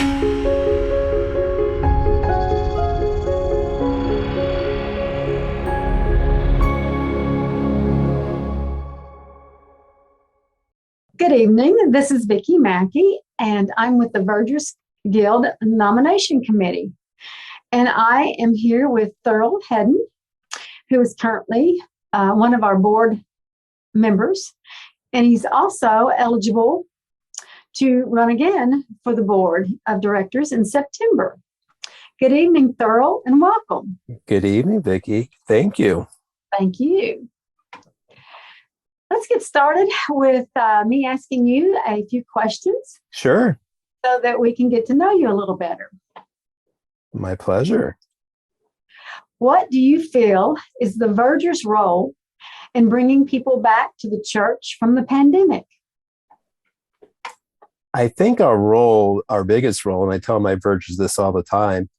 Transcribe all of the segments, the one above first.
Good evening. This is Vicki Mackey, and I'm with the Vergers Guild Nomination Committee. And I am here with Thurl Headen, who is currently one of our board members, and he's also eligible to run again for the board of directors in September. Good evening, Thurl, and welcome. Good evening, Vicki. Thank you. Thank you. Let's get started with me asking you a few questions. Sure. So that we can get to know you a little better. My pleasure. What do you feel is the Verger's role in bringing people back to the church from the pandemic? I think our biggest role, and I tell my Vergers this all the time,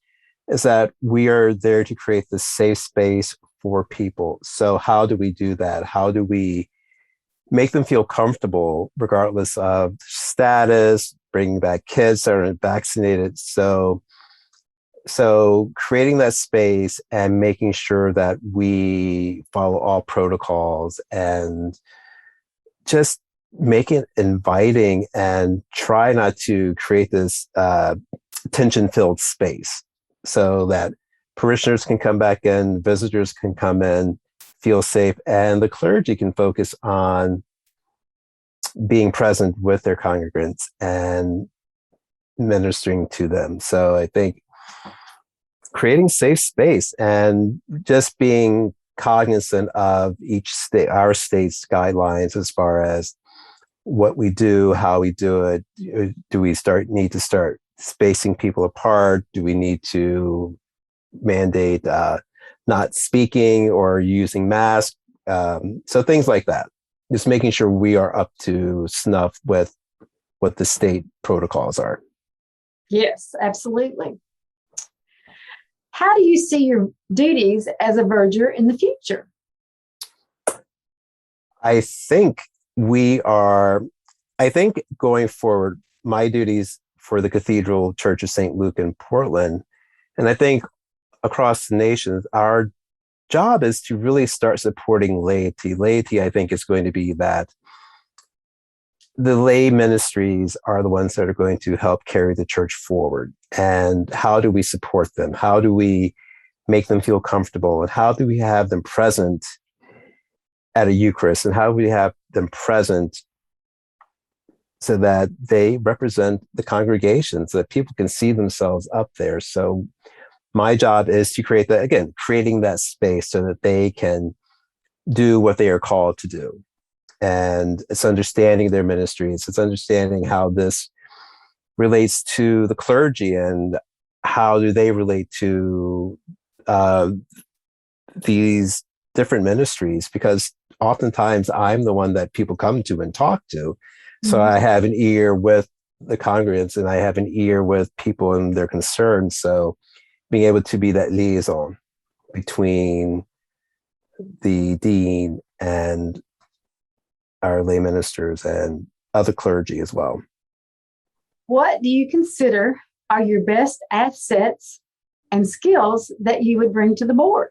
is that we are there to create this safe space for people. So how do we do that? How do we make them feel comfortable regardless of status, bringing back kids that are vaccinated? So creating that space and making sure that we follow all protocols and just make it inviting and try not to create this tension-filled space so that parishioners can come back in, visitors can come in, feel safe, and the clergy can focus on being present with their congregants and ministering to them. So I think creating safe space and just being cognizant of each state, our state's guidelines as far as what we do, how we do it. Do we need to start spacing people apart? Do we need to mandate not speaking or using masks? So things like that. Just making sure we are up to snuff with what the state protocols are. Yes, absolutely. How do you see your duties as a verger in the future? I think going forward, my duties for the Cathedral Church of St. Luke in Portland, and I think across the nation, our job is to really start supporting laity. Laity, I think, is going to be that the lay ministries are the ones that are going to help carry the church forward. And how do we support them? How do we make them feel comfortable? And how do we have them present at a Eucharist? And how do we have them present so that they represent the congregation, so that people can see themselves up there? So my job is to creating that space so that they can do what they are called to do. And it's understanding their ministries. It's understanding how this relates to the clergy and how do they relate to these different ministries, because oftentimes I'm the one that people come to and talk to. So I have an ear with the congregants and I have an ear with people and their concerns. So being able to be that liaison between the dean and our lay ministers and other clergy as well. What do you consider are your best assets and skills that you would bring to the board?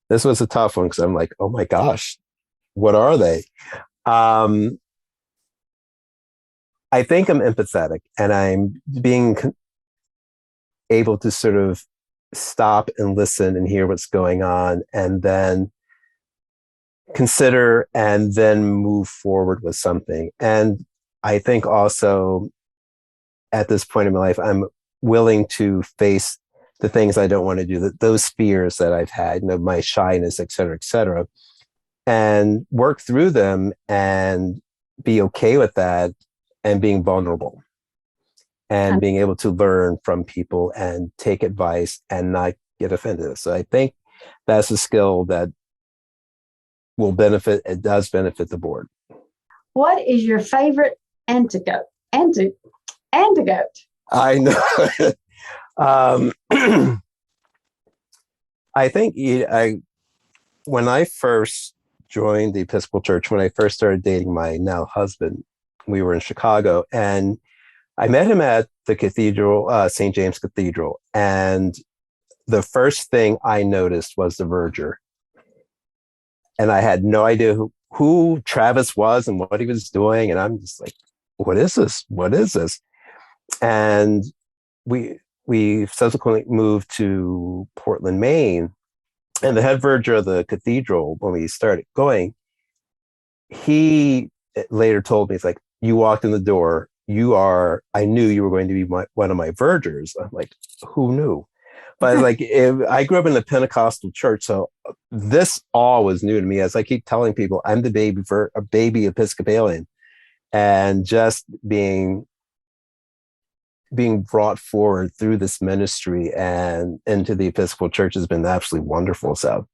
This was a tough one because I'm like, oh my gosh, what are they? I think I'm empathetic and I'm being able to sort of stop and listen and hear what's going on and then consider and then move forward with something. And I think also at this point in my life, I'm willing to face the things I don't want to do, those fears that I've had, my shyness, et cetera, and work through them and be okay with that and being vulnerable and being able to learn from people and take advice and not get offended. So I think that's a skill that it does benefit the board. What is your favorite antidote? I know. I think when I first joined the Episcopal Church, when I first started dating my now husband, we were in Chicago, and I met him at the cathedral, St. James Cathedral, and the first thing I noticed was the Verger. And I had no idea who Travis was and what he was doing. And I'm just like, what is this? What is this? And we subsequently moved to Portland, Maine. And the head verger of the cathedral, when we started going, he later told me, it's like, you walked in the door, I knew you were going to be one of my vergers. I'm like, who knew? But like, I grew up in a Pentecostal church, so this all was new to me. As I keep telling people, I'm the baby Episcopalian, and just being brought forward through this ministry and into the Episcopal Church has been absolutely wonderful. So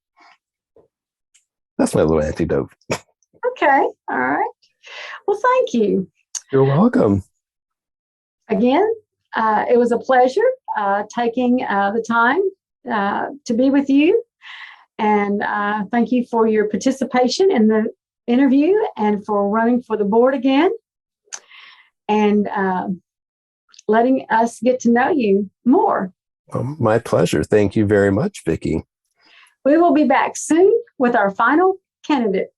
that's my little antidote. Okay. All right. Well, thank you. You're welcome. Again, it was a pleasure taking the time to be with you. And thank you for your participation in the interview and for running for the board again and letting us get to know you more. My pleasure. Thank you very much, Vicki. We will be back soon with our final candidate.